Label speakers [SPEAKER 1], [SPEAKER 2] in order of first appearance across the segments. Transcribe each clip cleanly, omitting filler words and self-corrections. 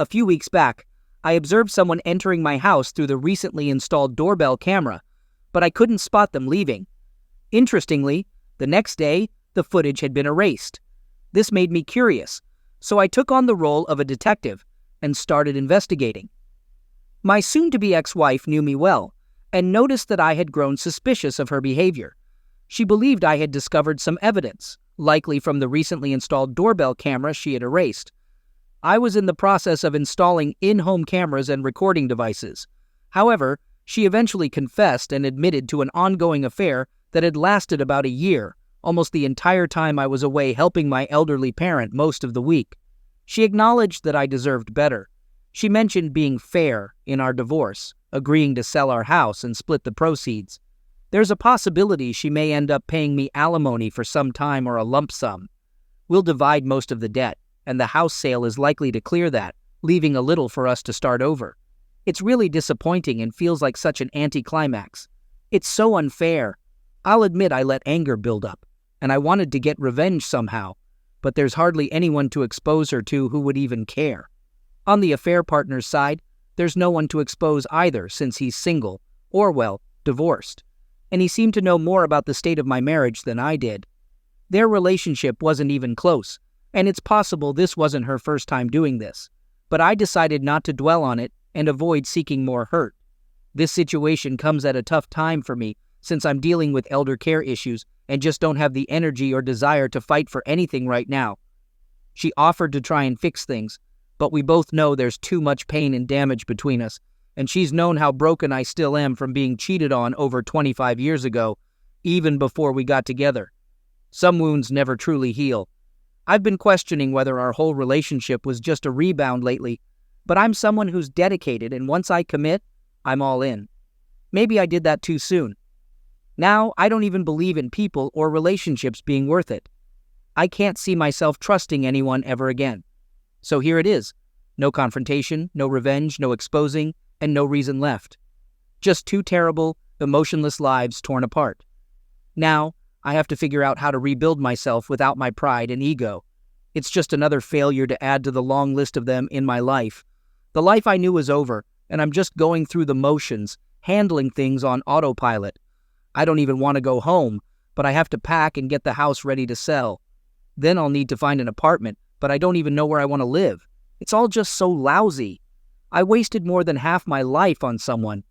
[SPEAKER 1] A few weeks back, I observed someone entering my house through the recently installed doorbell camera, but I couldn't spot them leaving. Interestingly, the next day, the footage had been erased. This made me curious, so I took on the role of a detective and started investigating. My soon-to-be ex-wife knew me well and noticed that I had grown suspicious of her behavior. She believed I had discovered some evidence, likely from the recently installed doorbell camera she had erased. I was in the process of installing in-home cameras and recording devices. However, she eventually confessed and admitted to an ongoing affair that had lasted about a year, almost the entire time I was away helping my elderly parent most of the week. She acknowledged that I deserved better. She mentioned being fair in our divorce, agreeing to sell our house and split the proceeds. There's a possibility she may end up paying me alimony for some time or a lump sum. We'll divide most of the debt, and the house sale is likely to clear that, leaving a little for us to start over. It's really disappointing and feels like such an anticlimax. It's so unfair. I'll admit I let anger build up, and I wanted to get revenge somehow, but there's hardly anyone to expose her to who would even care. On the affair partner's side, there's no one to expose either since he's single, or well, divorced. And he seemed to know more about the state of my marriage than I did. Their relationship wasn't even close, and it's possible this wasn't her first time doing this. But I decided not to dwell on it and avoid seeking more hurt. This situation comes at a tough time for me since I'm dealing with elder care issues and just don't have the energy or desire to fight for anything right now. She offered to try and fix things, but we both know there's too much pain and damage between us, and she's known how broken I still am from being cheated on over 25 years ago, even before we got together. Some wounds never truly heal. I've been questioning whether our whole relationship was just a rebound lately, but I'm someone who's dedicated, and once I commit, I'm all in. Maybe I did that too soon. Now, I don't even believe in people or relationships being worth it. I can't see myself trusting anyone ever again. So here it is. No confrontation, no revenge, no exposing, and no reason left. Just two terrible, emotionless lives torn apart. Now, I have to figure out how to rebuild myself without my pride and ego. It's just another failure to add to the long list of them in my life. The life I knew was over, and I'm just going through the motions, handling things on autopilot. I don't even want to go home, but I have to pack and get the house ready to sell. Then I'll need to find an apartment, but I don't even know where I want to live. It's all just so lousy. I wasted more than half my life on someone.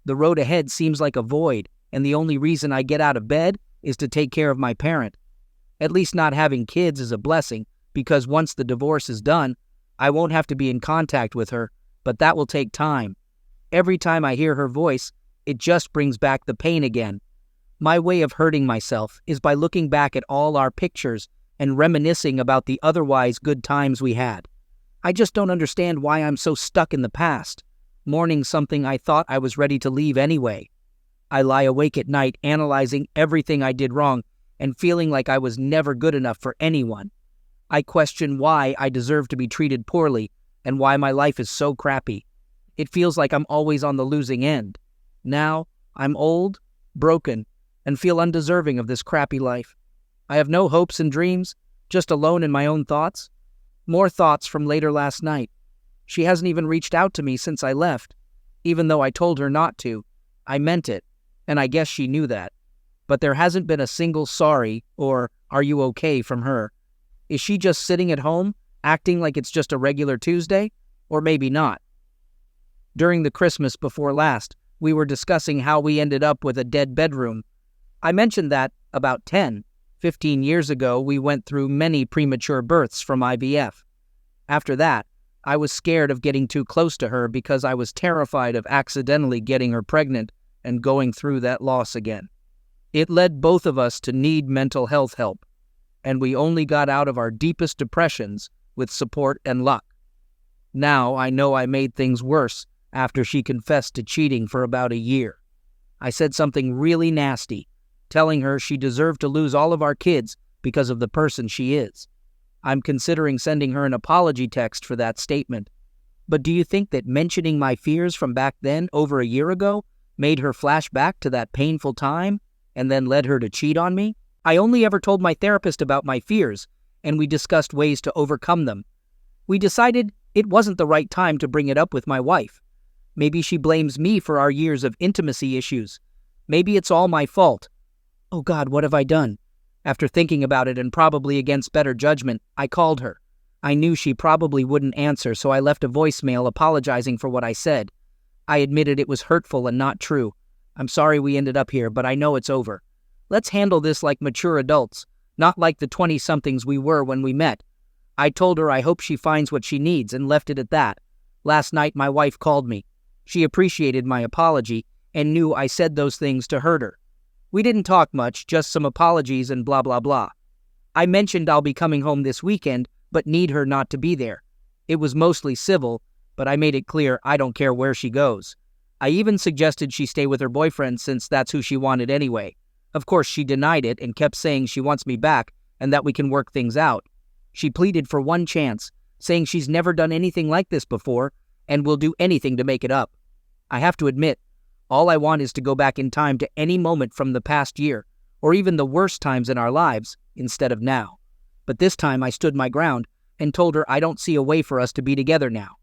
[SPEAKER 1] The road ahead seems like a void, and the only reason I get out of bed is to take care of my parent. At least not having kids is a blessing, because once the divorce is done, I won't have to be in contact with her, but that will take time. Every time I hear her voice, it just brings back the pain again. My way of hurting myself is by looking back at all our pictures and reminiscing about the otherwise good times we had. I just don't understand why I'm so stuck in the past, mourning something I thought I was ready to leave anyway. I lie awake at night analyzing everything I did wrong and feeling like I was never good enough for anyone. I question why I deserve to be treated poorly and why my life is so crappy. It feels like I'm always on the losing end. Now, I'm old, broken, and feel undeserving of this crappy life. I have no hopes and dreams, just alone in my own thoughts. More thoughts from later last night. She hasn't even reached out to me since I left. Even though I told her not to, I meant it, and I guess she knew that. But there hasn't been a single sorry or "are you okay" from her. Is she just sitting at home, acting like it's just a regular Tuesday? Or maybe not. During the Christmas before last, we were discussing how we ended up with a dead bedroom. I mentioned that about 15 years ago we went through many premature births from IVF. After that, I was scared of getting too close to her because I was terrified of accidentally getting her pregnant and going through that loss again. It led both of us to need mental health help, and we only got out of our deepest depressions with support and luck. Now I know I made things worse after she confessed to cheating for about a year. I said something really nasty, telling her she deserved to lose all of our kids because of the person she is. I'm considering sending her an apology text for that statement. But do you think that mentioning my fears from back then, over a year ago, made her flash back to that painful time and then led her to cheat on me? I only ever told my therapist about my fears, and we discussed ways to overcome them. We decided It wasn't the right time to bring it up with my wife. Maybe she blames me for our years of intimacy issues. Maybe it's all my fault. Oh God, what have I done? After thinking about it and probably against better judgment, I called her. I knew she probably wouldn't answer, so I left a voicemail apologizing for what I said. I admitted it was hurtful and not true. I'm sorry we ended up here, but I know it's over. Let's handle this like mature adults, not like the 20-somethings we were when we met. I told her I hope she finds what she needs and left it at that. Last night my wife called me. She appreciated my apology and knew I said those things to hurt her. We didn't talk much, just some apologies and blah blah blah. I mentioned I'll be coming home this weekend, but need her not to be there. It was mostly civil, but I made it clear I don't care where she goes. I even suggested she stay with her boyfriend since that's who she wanted anyway. Of course, she denied it and kept saying she wants me back and that we can work things out. She pleaded for one chance, saying she's never done anything like this before and will do anything to make it up. I have to admit, all I want is to go back in time to any moment from the past year, or even the worst times in our lives, instead of now. But this time I stood my ground and told her I don't see a way for us to be together now.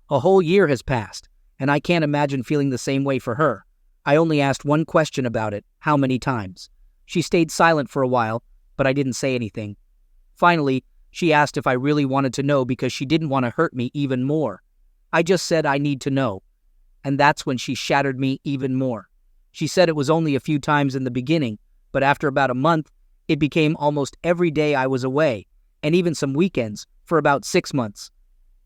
[SPEAKER 1] A whole year has passed, and I can't imagine feeling the same way for her. I only asked one question about it: how many times? She stayed silent for a while, but I didn't say anything. Finally, she asked if I really wanted to know because she didn't want to hurt me even more. I just said I need to know. And that's when she shattered me even more. She said it was only a few times in the beginning, but after about a month, it became almost every day I was away, and even some weekends, for about 6 months.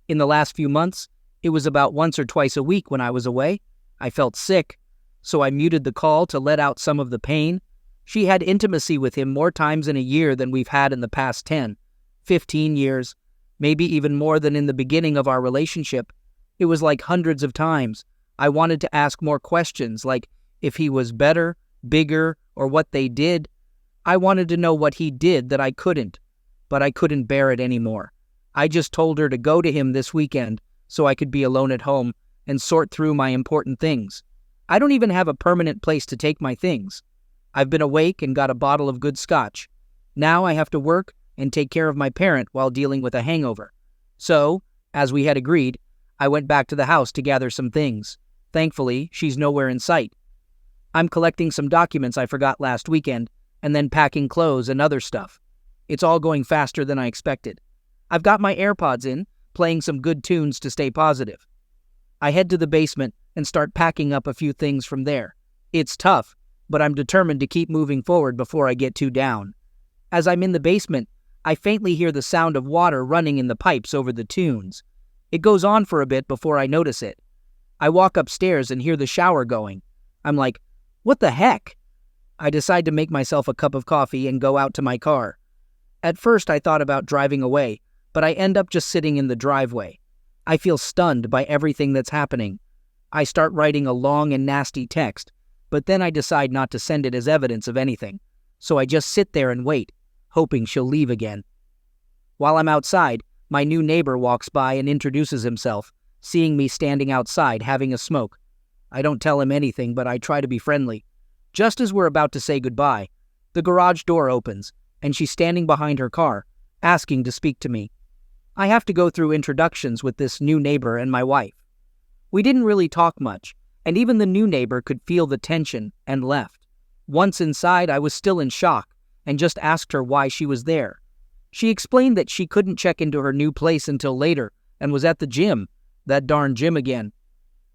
[SPEAKER 1] In the last few months, it was about once or twice a week when I was away. I felt sick, so I muted the call to let out some of the pain. She had intimacy with him more times in a year than we've had in the past 10, 15 years, maybe even more than in the beginning of our relationship. It was like hundreds of times. I wanted to ask more questions, like if he was better, bigger, or what they did. I wanted to know what he did that I couldn't, but I couldn't bear it anymore. I just told her to go to him this weekend so I could be alone at home and sort through my important things. I don't even have a permanent place to take my things. I've been awake and got a bottle of good scotch. Now I have to work and take care of my parent while dealing with a hangover. So, as we had agreed, I went back to the house to gather some things. Thankfully, she's nowhere in sight. I'm collecting some documents I forgot last weekend, and then packing clothes and other stuff. It's all going faster than I expected. I've got my AirPods in, playing some good tunes to stay positive. I head to the basement and start packing up a few things from there. It's tough, but I'm determined to keep moving forward before I get too down. As I'm in the basement, I faintly hear the sound of water running in the pipes over the tunes. It goes on for a bit before I notice it. I walk upstairs and hear the shower going. I'm like, what the heck? I decide to make myself a cup of coffee and go out to my car. At first I thought about driving away, but I end up just sitting in the driveway. I feel stunned by everything that's happening. I start writing a long and nasty text, but then I decide not to send it as evidence of anything. So I just sit there and wait, hoping she'll leave again. While I'm outside, my new neighbor walks by and introduces himself, seeing me standing outside having a smoke. I don't tell him anything, but I try to be friendly. Just as we're about to say goodbye, the garage door opens, and she's standing behind her car, asking to speak to me. I have to go through introductions with this new neighbor and my wife. We didn't really talk much, and even the new neighbor could feel the tension and left. Once inside, I was still in shock and just asked her why she was there. She explained that she couldn't check into her new place until later and was at the gym, that darn gym again.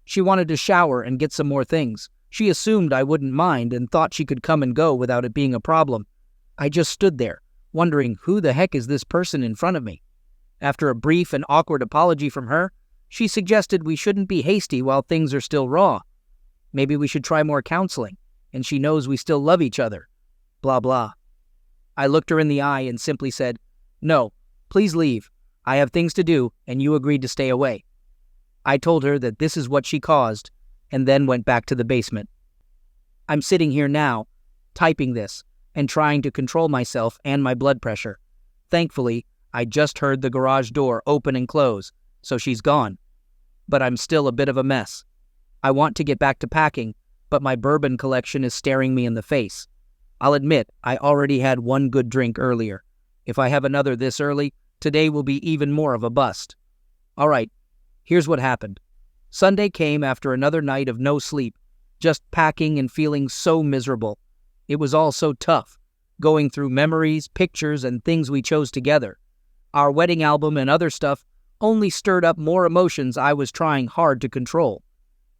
[SPEAKER 1] She wanted to shower and get some more things. She assumed I wouldn't mind and thought she could come and go without it being a problem. I just stood there, wondering who the heck is this person in front of me. After a brief and awkward apology from her, she suggested we shouldn't be hasty while things are still raw. Maybe we should try more counseling, and she knows we still love each other. Blah blah. I looked her in the eye and simply said, "No, please leave. I have things to do, and you agreed to stay away." I told her that this is what she caused, and then went back to the basement. I'm sitting here now, typing this, and trying to control myself and my blood pressure. Thankfully, I just heard the garage door open and close, so she's gone. But I'm still a bit of a mess. I want to get back to packing, but my bourbon collection is staring me in the face. I'll admit, I already had one good drink earlier. If I have another this early, today will be even more of a bust. All right, here's what happened. Sunday came after another night of no sleep, just packing and feeling so miserable. It was all so tough, going through memories, pictures, and things we chose together. Our wedding album and other stuff only stirred up more emotions I was trying hard to control.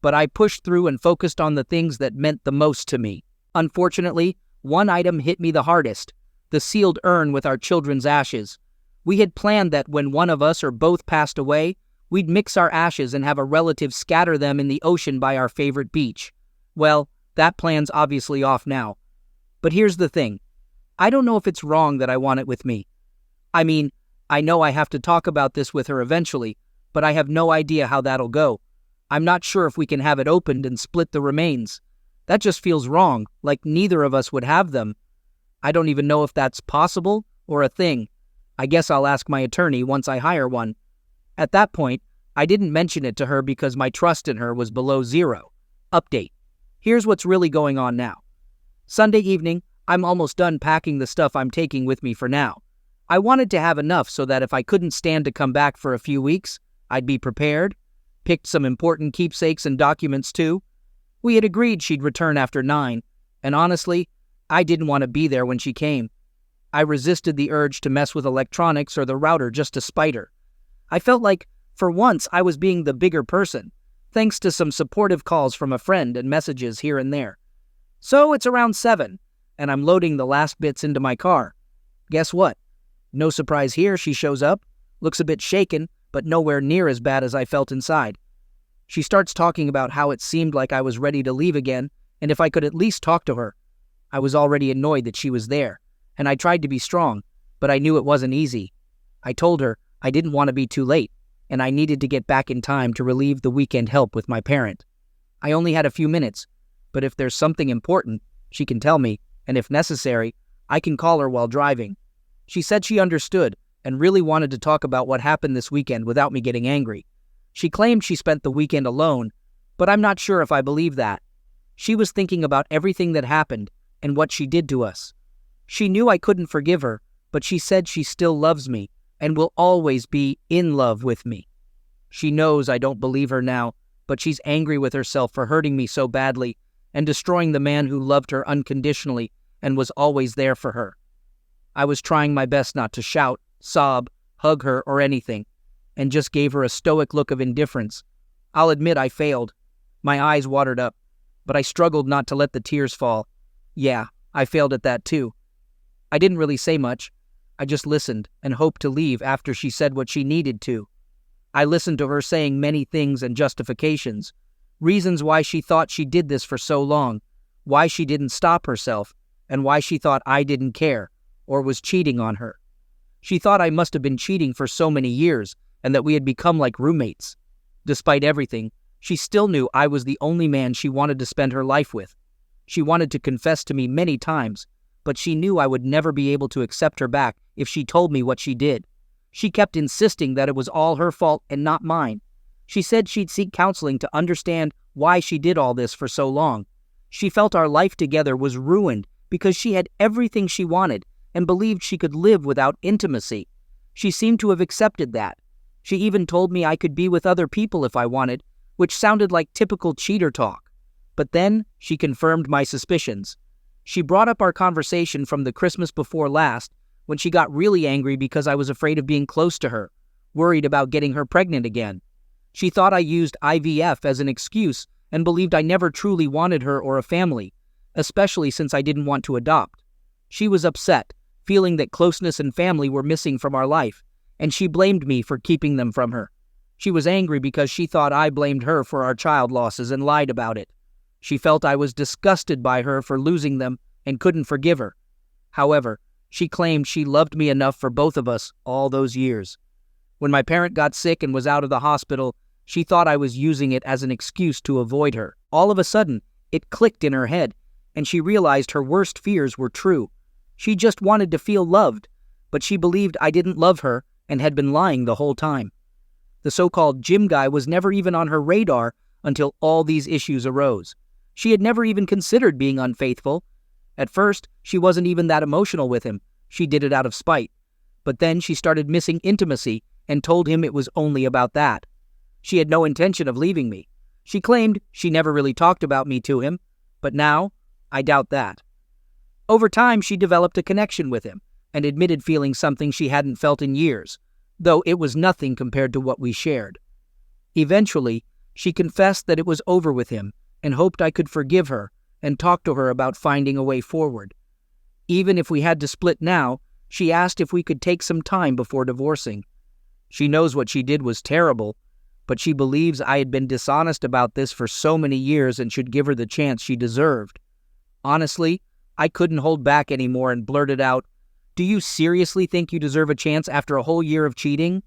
[SPEAKER 1] But I pushed through and focused on the things that meant the most to me. Unfortunately, one item hit me the hardest: the sealed urn with our children's ashes. We had planned that when one of us or both passed away, we'd mix our ashes and have a relative scatter them in the ocean by our favorite beach. Well, that plan's obviously off now. But here's the thing. I don't know if it's wrong that I want it with me. I mean, I know I have to talk about this with her eventually, but I have no idea how that'll go. I'm not sure if we can have it opened and split the remains. That just feels wrong, like neither of us would have them. I don't even know if that's possible or a thing. I guess I'll ask my attorney once I hire one. At that point, I didn't mention it to her because my trust in her was below zero. Update. Here's what's really going on now. Sunday evening, I'm almost done packing the stuff I'm taking with me for now. I wanted to have enough so that if I couldn't stand to come back for a few weeks, I'd be prepared. Picked some important keepsakes and documents too. We had agreed she'd return after 9, and honestly, I didn't want to be there when she came. I resisted the urge to mess with electronics or the router just to spite her. I felt like, for once, I was being the bigger person, thanks to some supportive calls from a friend and messages here and there. So it's around 7, and I'm loading the last bits into my car. Guess what? No surprise here, she shows up, looks a bit shaken, but nowhere near as bad as I felt inside. She starts talking about how it seemed like I was ready to leave again, and if I could at least talk to her. I was already annoyed that she was there, and I tried to be strong, but I knew it wasn't easy. I told her I didn't want to be too late, and I needed to get back in time to relieve the weekend help with my parent. I only had a few minutes, but if there's something important, she can tell me, and if necessary, I can call her while driving. She said she understood and really wanted to talk about what happened this weekend without me getting angry. She claimed she spent the weekend alone, but I'm not sure if I believe that. She was thinking about everything that happened and what she did to us. She knew I couldn't forgive her, but she said she still loves me and will always be in love with me. She knows I don't believe her now, but she's angry with herself for hurting me so badly and destroying the man who loved her unconditionally and was always there for her. I was trying my best not to shout, sob, hug her, or anything, and just gave her a stoic look of indifference. I'll admit I failed. My eyes watered up, but I struggled not to let the tears fall. Yeah, I failed at that too. I didn't really say much. I just listened and hoped to leave after she said what she needed to. I listened to her saying many things and justifications, reasons why she thought she did this for so long, why she didn't stop herself, and why she thought I didn't care or was cheating on her. She thought I must have been cheating for so many years and that we had become like roommates. Despite everything, she still knew I was the only man she wanted to spend her life with. She wanted to confess to me many times, but she knew I would never be able to accept her back if she told me what she did. She kept insisting that it was all her fault and not mine. She said she'd seek counseling to understand why she did all this for so long. She felt our life together was ruined because she had everything she wanted and believed she could live without intimacy. She seemed to have accepted that. She even told me I could be with other people if I wanted, which sounded like typical cheater talk. But then she confirmed my suspicions. She brought up our conversation from the Christmas before last when she got really angry because I was afraid of being close to her, worried about getting her pregnant again. She thought I used IVF as an excuse and believed I never truly wanted her or a family, especially since I didn't want to adopt. She was upset, feeling that closeness and family were missing from our life, and she blamed me for keeping them from her. She was angry because she thought I blamed her for our child losses and lied about it. She felt I was disgusted by her for losing them and couldn't forgive her. However, she claimed she loved me enough for both of us all those years. When my parent got sick and was out of the hospital, she thought I was using it as an excuse to avoid her. All of a sudden, it clicked in her head, and she realized her worst fears were true. She just wanted to feel loved, but she believed I didn't love her and had been lying the whole time. The so-called gym guy was never even on her radar until all these issues arose. She had never even considered being unfaithful. At first, she wasn't even that emotional with him. She did it out of spite. But then she started missing intimacy and told him it was only about that. She had no intention of leaving me. She claimed she never really talked about me to him, but now I doubt that. Over time, she developed a connection with him and admitted feeling something she hadn't felt in years, though it was nothing compared to what we shared. Eventually, she confessed that it was over with him and hoped I could forgive her and talk to her about finding a way forward. Even if we had to split now, she asked if we could take some time before divorcing. She knows what she did was terrible, but she believes I had been dishonest about this for so many years and should give her the chance she deserved. Honestly, I couldn't hold back anymore and blurted out, "Do you seriously think you deserve a chance after a whole year of cheating?"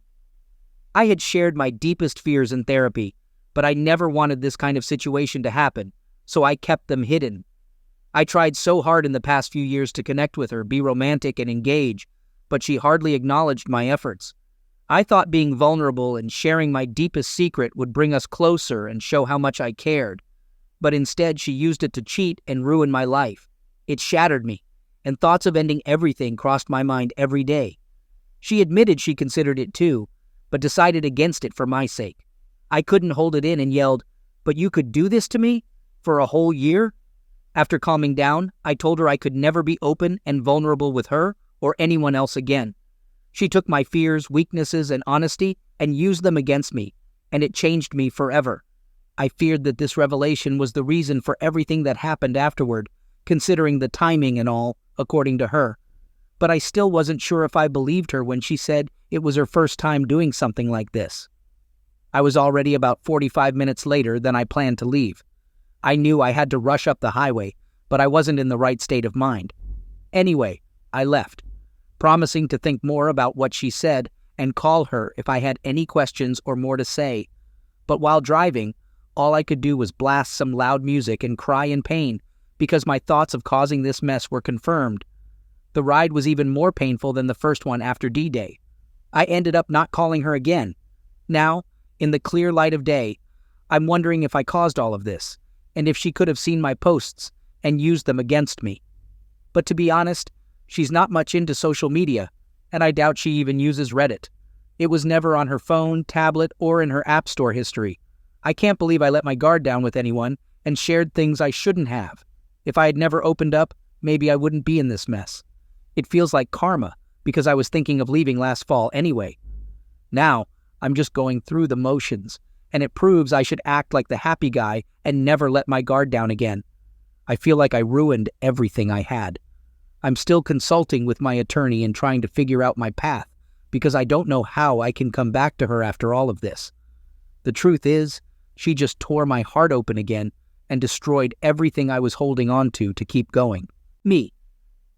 [SPEAKER 1] I had shared my deepest fears in therapy, but I never wanted this kind of situation to happen, so I kept them hidden. I tried so hard in the past few years to connect with her, be romantic and engage, but she hardly acknowledged my efforts. I thought being vulnerable and sharing my deepest secret would bring us closer and show how much I cared. But instead, she used it to cheat and ruin my life. It shattered me, and thoughts of ending everything crossed my mind every day. She admitted she considered it too, but decided against it for my sake. I couldn't hold it in and yelled, "But you could do this to me? For a whole year?" After calming down, I told her I could never be open and vulnerable with her or anyone else again. She took my fears, weaknesses, and honesty and used them against me, and it changed me forever. I feared that this revelation was the reason for everything that happened afterward, considering the timing and all, according to her. But I still wasn't sure if I believed her when she said it was her first time doing something like this. I was already about 45 minutes later than I planned to leave. I knew I had to rush up the highway, but I wasn't in the right state of mind. Anyway, I left, promising to think more about what she said and call her if I had any questions or more to say. But while driving, all I could do was blast some loud music and cry in pain because my thoughts of causing this mess were confirmed. The ride was even more painful than the first one after D-Day. I ended up not calling her again. Now, in the clear light of day, I'm wondering if I caused all of this, and if she could have seen my posts and used them against me. But to be honest, she's not much into social media, and I doubt she even uses Reddit. It was never on her phone, tablet, or in her App Store history. I can't believe I let my guard down with anyone and shared things I shouldn't have. If I had never opened up, maybe I wouldn't be in this mess. It feels like karma, because I was thinking of leaving last fall anyway. Now, I'm just going through the motions, and it proves I should act like the happy guy and never let my guard down again. I feel like I ruined everything I had. I'm still consulting with my attorney and trying to figure out my path, because I don't know how I can come back to her after all of this. The truth is, she just tore my heart open again and destroyed everything I was holding on to keep going. Me.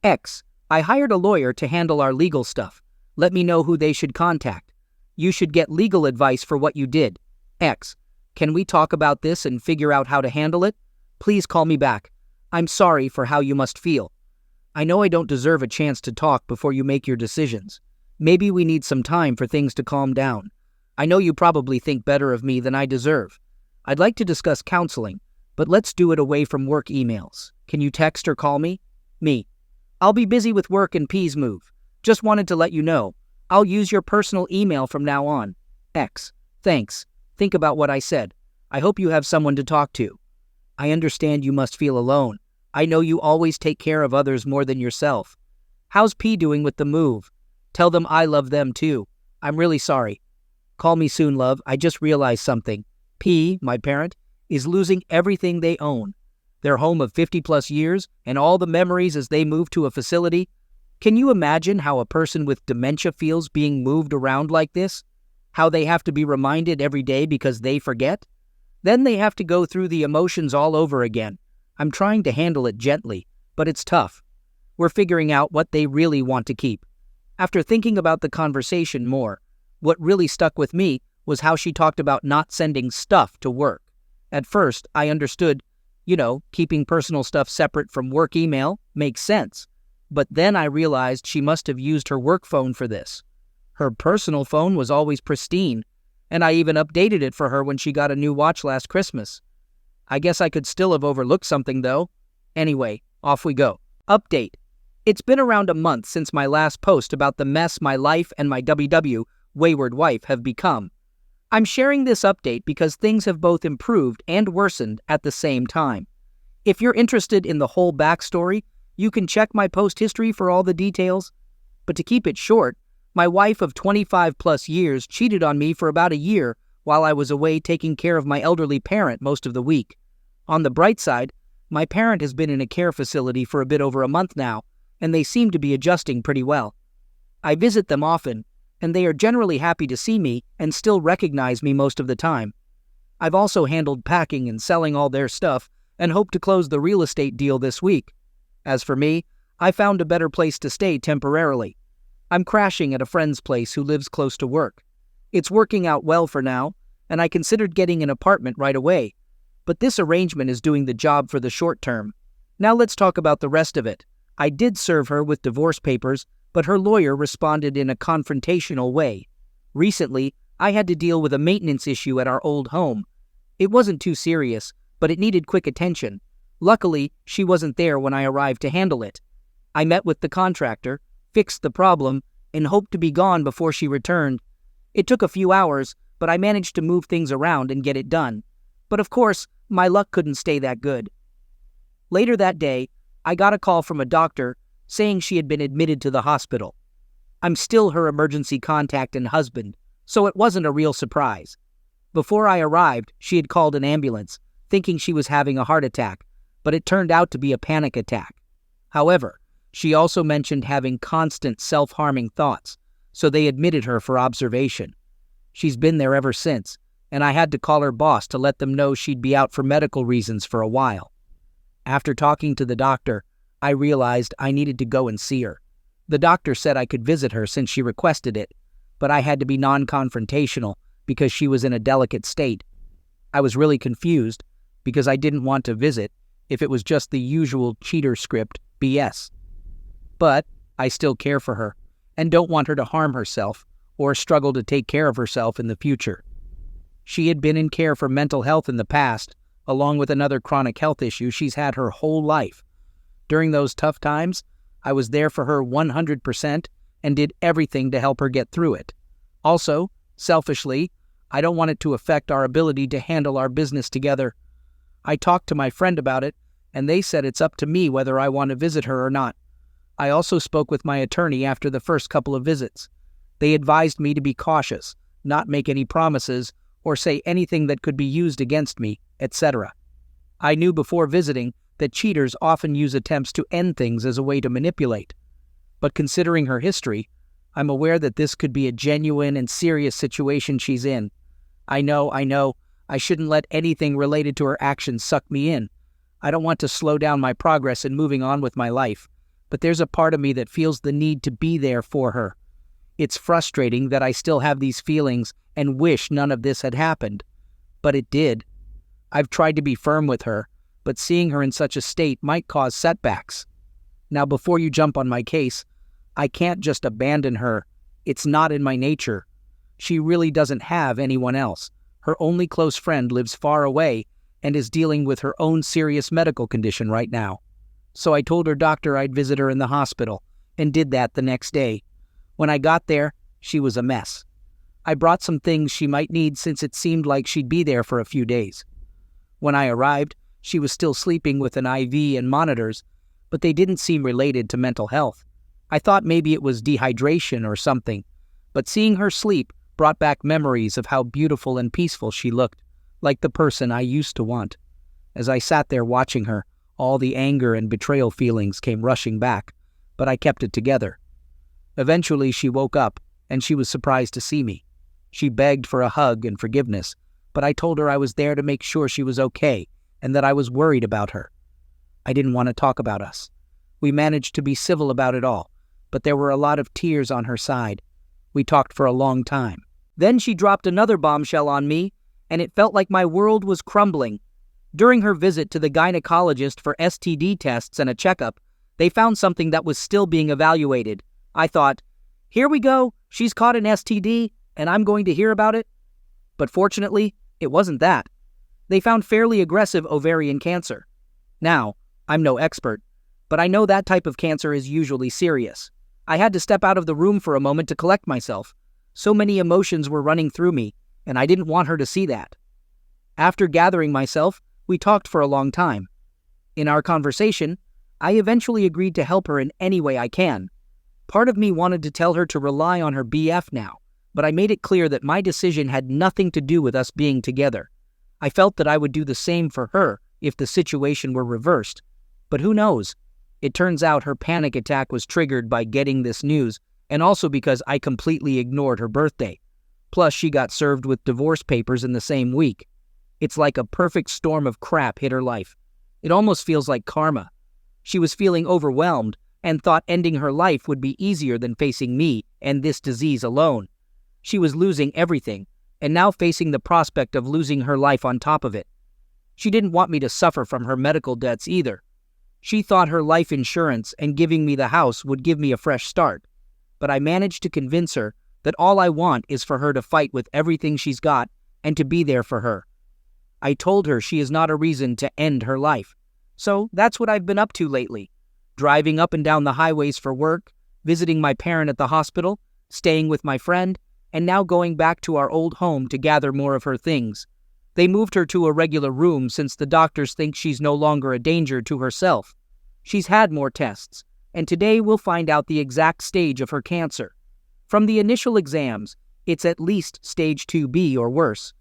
[SPEAKER 1] X. I hired a lawyer to handle our legal stuff. Let me know who they should contact. You should get legal advice for what you did. X. Can we talk about this and figure out how to handle it? Please call me back. I'm sorry for how you must feel. I know I don't deserve a chance to talk before you make your decisions. Maybe we need some time for things to calm down. I know you probably think better of me than I deserve. I'd like to discuss counseling, but let's do it away from work emails. Can you text or call me? Me. I'll be busy with work and P's move. Just wanted to let you know. I'll use your personal email from now on. X. Thanks. Think about what I said. I hope you have someone to talk to. I understand you must feel alone. I know you always take care of others more than yourself. How's P doing with the move? Tell them I love them too. I'm really sorry. Call me soon, love. I just realized something. P, my parent, is losing everything they own. Their home of 50-plus years and all the memories as they move to a facility. Can you imagine how a person with dementia feels being moved around like this? How they have to be reminded every day because they forget? Then they have to go through the emotions all over again. I'm trying to handle it gently, but it's tough. We're figuring out what they really want to keep. After thinking about the conversation more, what really stuck with me was how she talked about not sending stuff to work. At first, I understood, keeping personal stuff separate from work email makes sense. But then I realized she must have used her work phone for this. Her personal phone was always pristine, and I even updated it for her when she got a new watch last Christmas. I guess I could still have overlooked something, though. Anyway, off we go. Update. It's been around a month since my last post about the mess my life and my WW wayward wife have become. I'm sharing this update because things have both improved and worsened at the same time. If you're interested in the whole backstory, you can check my post history for all the details. But to keep it short, my wife of 25 plus years cheated on me for about a year while I was away taking care of my elderly parent most of the week. On the bright side, my parent has been in a care facility for a bit over a month now, and they seem to be adjusting pretty well. I visit them often, and they are generally happy to see me and still recognize me most of the time. I've also handled packing and selling all their stuff and hope to close the real estate deal this week. As for me, I found a better place to stay temporarily. I'm crashing at a friend's place who lives close to work. It's working out well for now, and I considered getting an apartment right away. But this arrangement is doing the job for the short term. Now let's talk about the rest of it. I did serve her with divorce papers, but her lawyer responded in a confrontational way. Recently, I had to deal with a maintenance issue at our old home. It wasn't too serious, but it needed quick attention. Luckily, she wasn't there when I arrived to handle it. I met with the contractor, fixed the problem, and hoped to be gone before she returned. It took a few hours, but I managed to move things around and get it done. But of course, my luck couldn't stay that good. Later that day, I got a call from a doctor saying she had been admitted to the hospital. I'm still her emergency contact and husband, so it wasn't a real surprise. Before I arrived, she had called an ambulance, thinking she was having a heart attack, but it turned out to be a panic attack. However, she also mentioned having constant self-harming thoughts, so they admitted her for observation. She's been there ever since, and I had to call her boss to let them know she'd be out for medical reasons for a while. After talking to the doctor, I realized I needed to go and see her. The doctor said I could visit her since she requested it, but I had to be non-confrontational because she was in a delicate state. I was really confused because I didn't want to visit if it was just the usual cheater script BS. But I still care for her and don't want her to harm herself or struggle to take care of herself in the future. She had been in care for mental health in the past, along with another chronic health issue she's had her whole life. During those tough times, I was there for her 100% and did everything to help her get through it. Also, selfishly, I don't want it to affect our ability to handle our business together. I talked to my friend about it, and they said it's up to me whether I want to visit her or not. I also spoke with my attorney after the first couple of visits. They advised me to be cautious, not make any promises, or say anything that could be used against me, etc. I knew before visiting that cheaters often use attempts to end things as a way to manipulate. But considering her history, I'm aware that this could be a genuine and serious situation she's in. I know, I shouldn't let anything related to her actions suck me in. I don't want to slow down my progress in moving on with my life, but there's a part of me that feels the need to be there for her. It's frustrating that I still have these feelings and wish none of this had happened. But it did. I've tried to be firm with her, but seeing her in such a state might cause setbacks. Now, before you jump on my case, I can't just abandon her. It's not in my nature. She really doesn't have anyone else. Her only close friend lives far away and is dealing with her own serious medical condition right now. So I told her doctor I'd visit her in the hospital, and did that the next day. When I got there, she was a mess. I brought some things she might need since it seemed like she'd be there for a few days. When I arrived, she was still sleeping with an IV and monitors, but they didn't seem related to mental health. I thought maybe it was dehydration or something, but seeing her sleep brought back memories of how beautiful and peaceful she looked, like the person I used to want. As I sat there watching her, all the anger and betrayal feelings came rushing back, but I kept it together. Eventually she woke up, and she was surprised to see me. She begged for a hug and forgiveness, but I told her I was there to make sure she was okay, and that I was worried about her. I didn't want to talk about us. We managed to be civil about it all, but there were a lot of tears on her side. We talked for a long time. Then she dropped another bombshell on me, and it felt like my world was crumbling. During her visit to the gynecologist for STD tests and a checkup, they found something that was still being evaluated. I thought, here we go, she's caught an STD, and I'm going to hear about it. But fortunately, it wasn't that. They found fairly aggressive ovarian cancer. Now, I'm no expert, but I know that type of cancer is usually serious. I had to step out of the room for a moment to collect myself. So many emotions were running through me, and I didn't want her to see that. After gathering myself, we talked for a long time. In our conversation, I eventually agreed to help her in any way I can. Part of me wanted to tell her to rely on her BF now, but I made it clear that my decision had nothing to do with us being together. I felt that I would do the same for her if the situation were reversed. But who knows? It turns out her panic attack was triggered by getting this news, and also because I completely ignored her birthday. Plus, she got served with divorce papers in the same week. It's like a perfect storm of crap hit her life. It almost feels like karma. She was feeling overwhelmed and thought ending her life would be easier than facing me and this disease alone. She was losing everything, and now facing the prospect of losing her life on top of it. She didn't want me to suffer from her medical debts either. She thought her life insurance and giving me the house would give me a fresh start. But I managed to convince her that all I want is for her to fight with everything she's got and to be there for her. I told her she is not a reason to end her life. So that's what I've been up to lately. Driving up and down the highways for work, visiting my parent at the hospital, staying with my friend, and now going back to our old home to gather more of her things. They moved her to a regular room since the doctors think she's no longer a danger to herself. She's had more tests, and today we'll find out the exact stage of her cancer. From the initial exams, it's at least stage 2B or worse.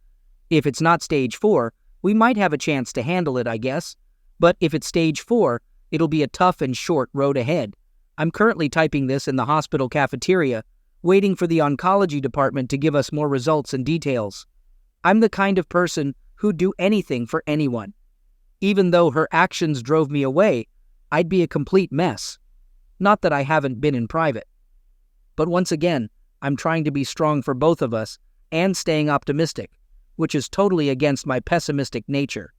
[SPEAKER 1] If it's not stage 4, we might have a chance to handle it, I guess. But if it's stage 4, it'll be a tough and short road ahead. I'm currently typing this in the hospital cafeteria, waiting for the oncology department to give us more results and details. I'm the kind of person who'd do anything for anyone. Even though her actions drove me away, I'd be a complete mess. Not that I haven't been in private. But once again, I'm trying to be strong for both of us and staying optimistic, which is totally against my pessimistic nature.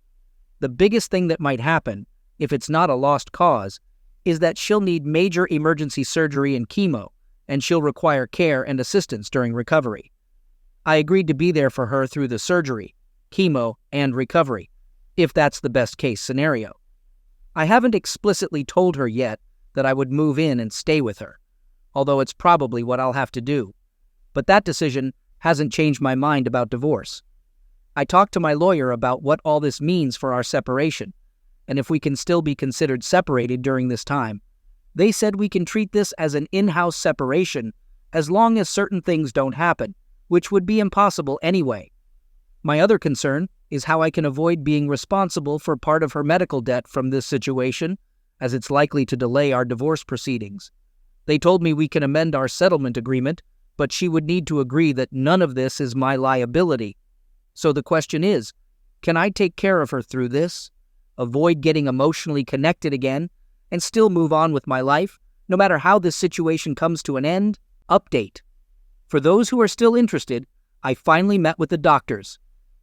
[SPEAKER 1] The biggest thing that might happen, if it's not a lost cause, is that she'll need major emergency surgery and chemo, and she'll require care and assistance during recovery. I agreed to be there for her through the surgery, chemo, and recovery, if that's the best case scenario. I haven't explicitly told her yet that I would move in and stay with her, although it's probably what I'll have to do. But that decision hasn't changed my mind about divorce. I talked to my lawyer about what all this means for our separation, and if we can still be considered separated during this time. They said we can treat this as an in-house separation as long as certain things don't happen, which would be impossible anyway. My other concern is how I can avoid being responsible for part of her medical debt from this situation, as it's likely to delay our divorce proceedings. They told me we can amend our settlement agreement, but she would need to agree that none of this is my liability. So the question is, can I take care of her through this, avoid getting emotionally connected again, and still move on with my life, no matter how this situation comes to an end? Update. For those who are still interested, I finally met with the doctors.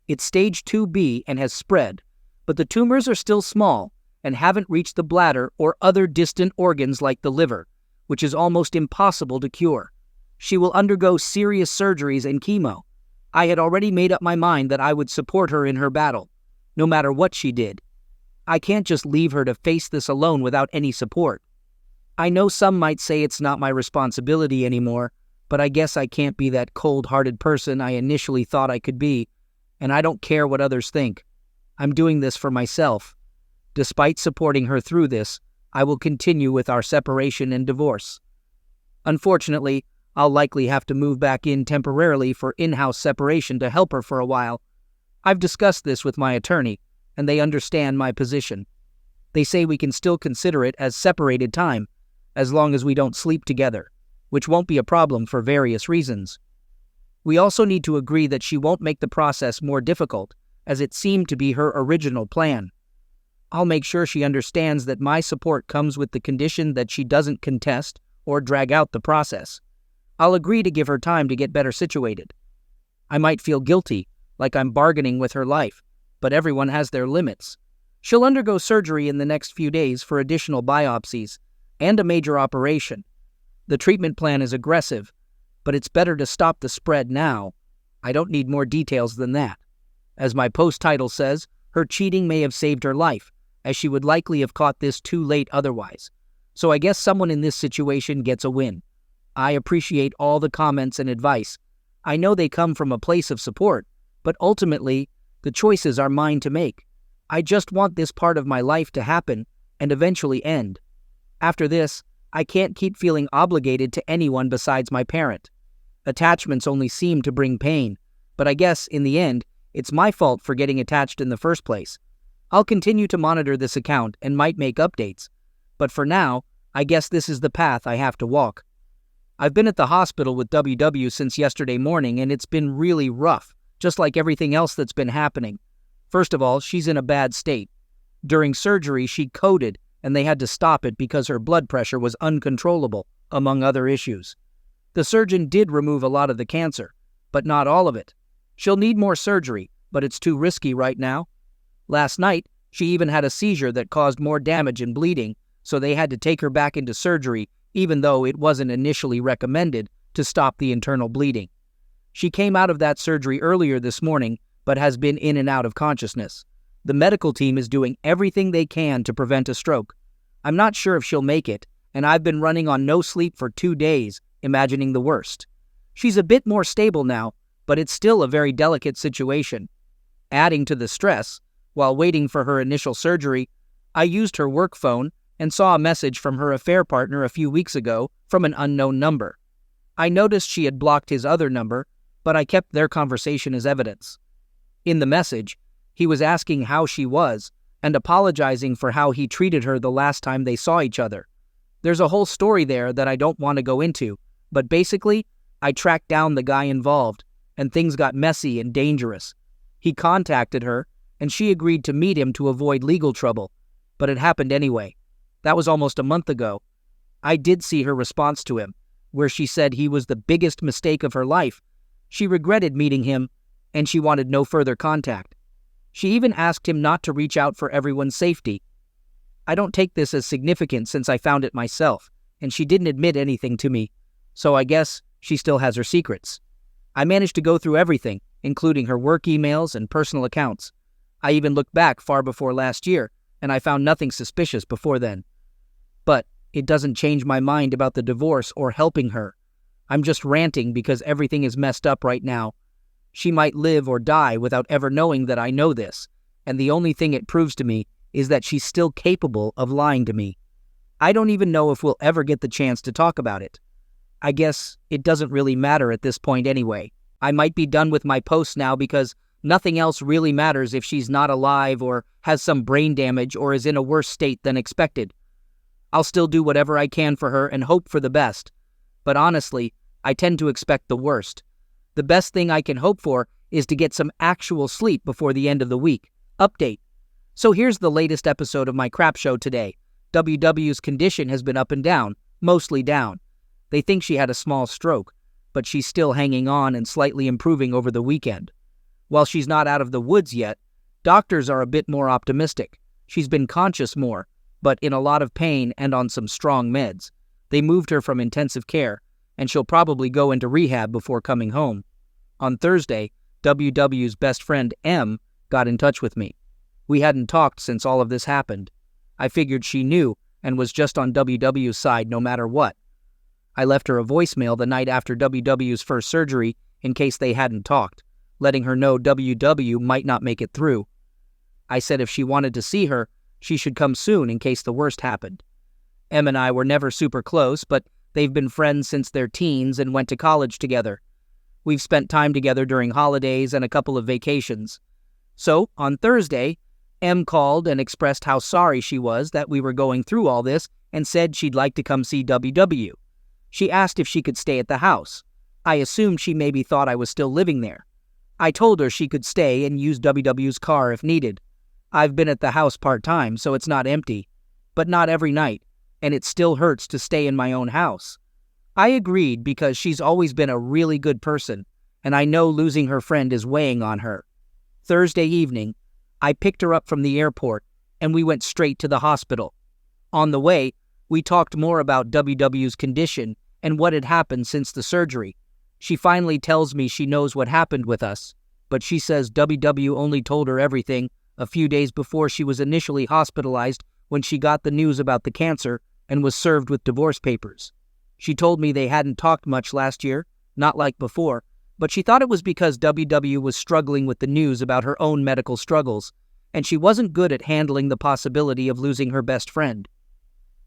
[SPEAKER 1] It's stage 2B and has spread, but the tumors are still small and haven't reached the bladder or other distant organs like the liver, which is almost impossible to cure. She will undergo serious surgeries and chemo. I had already made up my mind that I would support her in her battle, no matter what she did. I can't just leave her to face this alone without any support. I know some might say it's not my responsibility anymore, but I guess I can't be that cold-hearted person I initially thought I could be, and I don't care what others think. I'm doing this for myself. Despite supporting her through this, I will continue with our separation and divorce. Unfortunately, I'll likely have to move back in temporarily for in-house separation to help her for a while. I've discussed this with my attorney, and they understand my position. They say we can still consider it as separated time, as long as we don't sleep together, which won't be a problem for various reasons. We also need to agree that she won't make the process more difficult, as it seemed to be her original plan. I'll make sure she understands that my support comes with the condition that she doesn't contest or drag out the process. I'll agree to give her time to get better situated. I might feel guilty, like I'm bargaining with her life, but everyone has their limits. She'll undergo surgery in the next few days for additional biopsies and a major operation. The treatment plan is aggressive, but it's better to stop the spread now. I don't need more details than that. As my post title says, her cheating may have saved her life, as she would likely have caught this too late otherwise. So I guess someone in this situation gets a win. I appreciate all the comments and advice. I know they come from a place of support, but ultimately, the choices are mine to make. I just want this part of my life to happen and eventually end. After this, I can't keep feeling obligated to anyone besides my parent. Attachments only seem to bring pain, but I guess, in the end, it's my fault for getting attached in the first place. I'll continue to monitor this account and might make updates, but for now, I guess this is the path I have to walk. I've been at the hospital with WW since yesterday morning, and it's been really rough, just like everything else that's been happening. First of all, she's in a bad state. During surgery, she coded, and they had to stop it because her blood pressure was uncontrollable, among other issues. The surgeon did remove a lot of the cancer, but not all of it. She'll need more surgery, but it's too risky right now. Last night, she even had a seizure that caused more damage and bleeding, so they had to take her back into surgery, even though it wasn't initially recommended to stop the internal bleeding. She came out of that surgery earlier this morning, but has been in and out of consciousness. The medical team is doing everything they can to prevent a stroke. I'm not sure if she'll make it, and I've been running on no sleep for 2 days, imagining the worst. She's a bit more stable now, but it's still a very delicate situation. Adding to the stress, while waiting for her initial surgery, I used her work phone and saw a message from her affair partner a few weeks ago from an unknown number. I noticed she had blocked his other number, but I kept their conversation as evidence. In the message, he was asking how she was and apologizing for how he treated her the last time they saw each other. There's a whole story there that I don't want to go into, but basically, I tracked down the guy involved, and things got messy and dangerous. He contacted her, and she agreed to meet him to avoid legal trouble, but it happened anyway. That was almost a month ago. I did see her response to him, where she said he was the biggest mistake of her life. She regretted meeting him, and she wanted no further contact. She even asked him not to reach out for everyone's safety. I don't take this as significant since I found it myself, and she didn't admit anything to me, so I guess she still has her secrets. I managed to go through everything, including her work emails and personal accounts. I even looked back far before last year, and I found nothing suspicious before then. But it doesn't change my mind about the divorce or helping her. I'm just ranting because everything is messed up right now. She might live or die without ever knowing that I know this, and the only thing it proves to me is that she's still capable of lying to me. I don't even know if we'll ever get the chance to talk about it. I guess it doesn't really matter at this point anyway. I might be done with my posts now because nothing else really matters if she's not alive or has some brain damage or is in a worse state than expected. I'll still do whatever I can for her and hope for the best. But honestly, I tend to expect the worst. The best thing I can hope for is to get some actual sleep before the end of the week. Update. So here's the latest episode of my crap show today. WW's condition has been up and down, mostly down. They think she had a small stroke, but she's still hanging on and slightly improving over the weekend. While she's not out of the woods yet, doctors are a bit more optimistic. She's been conscious more, but in a lot of pain and on some strong meds. They moved her from intensive care, and she'll probably go into rehab before coming home. On Thursday, WW's best friend, M, got in touch with me. We hadn't talked since all of this happened. I figured she knew and was just on WW's side no matter what. I left her a voicemail the night after WW's first surgery in case they hadn't talked, letting her know WW might not make it through. I said if she wanted to see her, she should come soon in case the worst happened. Em and I were never super close, but they've been friends since their teens and went to college together. We've spent time together during holidays and a couple of vacations. So, on Thursday, Em called and expressed how sorry she was that we were going through all this and said she'd like to come see WW. She asked if she could stay at the house. I assumed she maybe thought I was still living there. I told her she could stay and use WW's car if needed. I've been at the house part-time, so it's not empty, but not every night, and it still hurts to stay in my own house. I agreed because she's always been a really good person, and I know losing her friend is weighing on her. Thursday evening, I picked her up from the airport, and we went straight to the hospital. On the way, we talked more about WW's condition and what had happened since the surgery. She finally tells me she knows what happened with us, but she says WW only told her everything a few days before she was initially hospitalized when she got the news about the cancer and was served with divorce papers. She told me they hadn't talked much last year, not like before, but she thought it was because WW was struggling with the news about her own medical struggles, and she wasn't good at handling the possibility of losing her best friend.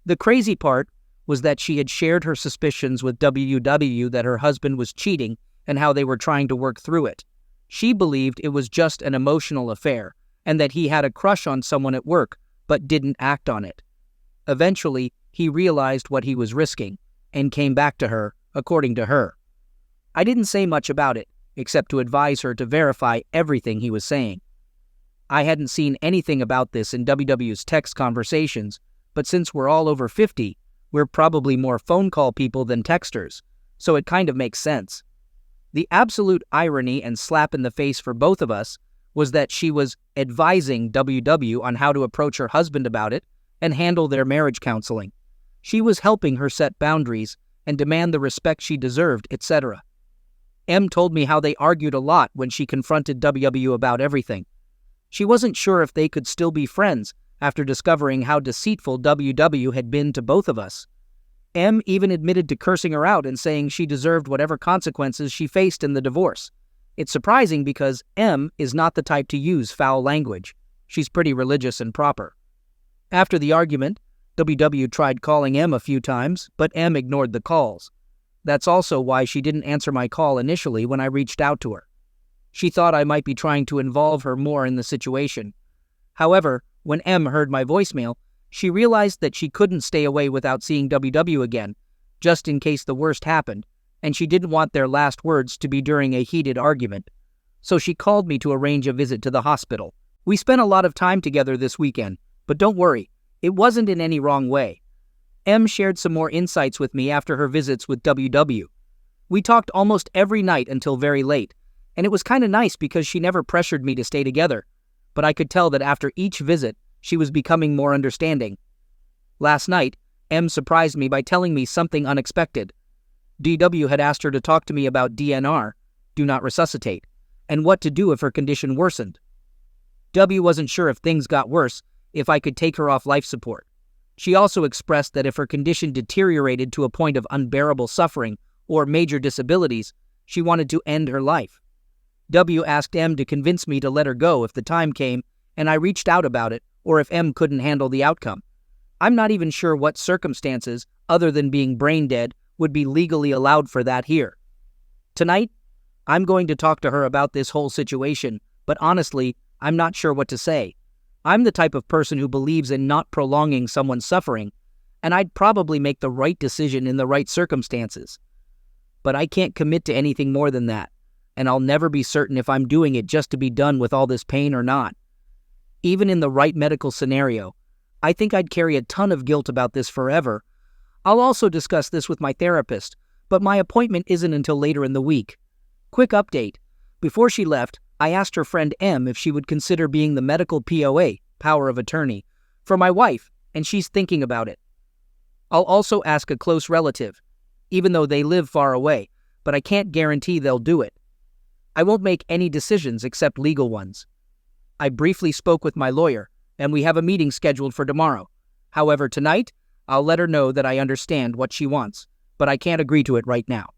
[SPEAKER 1] The crazy part was that she had shared her suspicions with WW that her husband was cheating and how they were trying to work through it. She believed it was just an emotional affair and that he had a crush on someone at work but didn't act on it. Eventually, he realized what he was risking and came back to her, according to her. I didn't say much about it, except to advise her to verify everything he was saying. I hadn't seen anything about this in WW's text conversations, but since we're all over 50, we're probably more phone call people than texters, so it kind of makes sense. The absolute irony and slap in the face for both of us was that she was advising WW on how to approach her husband about it and handle their marriage counseling. She was helping her set boundaries and demand the respect she deserved, etc. M told me how they argued a lot when she confronted WW about everything. She wasn't sure if they could still be friends after discovering how deceitful WW had been to both of us. M even admitted to cursing her out and saying she deserved whatever consequences she faced in the divorce. It's surprising because M is not the type to use foul language. She's pretty religious and proper. After the argument, WW tried calling M a few times, but M ignored the calls. That's also why she didn't answer my call initially when I reached out to her. She thought I might be trying to involve her more in the situation. However, when M heard my voicemail, she realized that she couldn't stay away without seeing WW again, just in case the worst happened, and she didn't want their last words to be during a heated argument. So she called me to arrange a visit to the hospital. We spent a lot of time together this weekend, but don't worry, it wasn't in any wrong way. M shared some more insights with me after her visits with WW. We talked almost every night until very late, and it was kind of nice because she never pressured me to stay together, but I could tell that after each visit, she was becoming more understanding. Last night, M surprised me by telling me something unexpected. DW had asked her to talk to me about DNR, do not resuscitate, and what to do if her condition worsened. W wasn't sure if things got worse, if I could take her off life support. She also expressed that if her condition deteriorated to a point of unbearable suffering or major disabilities, she wanted to end her life. W asked M to convince me to let her go if the time came, and I reached out about it, or if M couldn't handle the outcome. I'm not even sure what circumstances, other than being brain dead, would be legally allowed for that here. Tonight, I'm going to talk to her about this whole situation, but honestly, I'm not sure what to say. I'm the type of person who believes in not prolonging someone's suffering, and I'd probably make the right decision in the right circumstances. But I can't commit to anything more than that, and I'll never be certain if I'm doing it just to be done with all this pain or not. Even in the right medical scenario, I think I'd carry a ton of guilt about this forever. I'll also discuss this with my therapist, but my appointment isn't until later in the week. Quick update. Before she left, I asked her friend M if she would consider being the medical POA, power of attorney, for my wife, and she's thinking about it. I'll also ask a close relative, even though they live far away, but I can't guarantee they'll do it. I won't make any decisions except legal ones. I briefly spoke with my lawyer, and we have a meeting scheduled for tomorrow. However, tonight, I'll let her know that I understand what she wants, but I can't agree to it right now.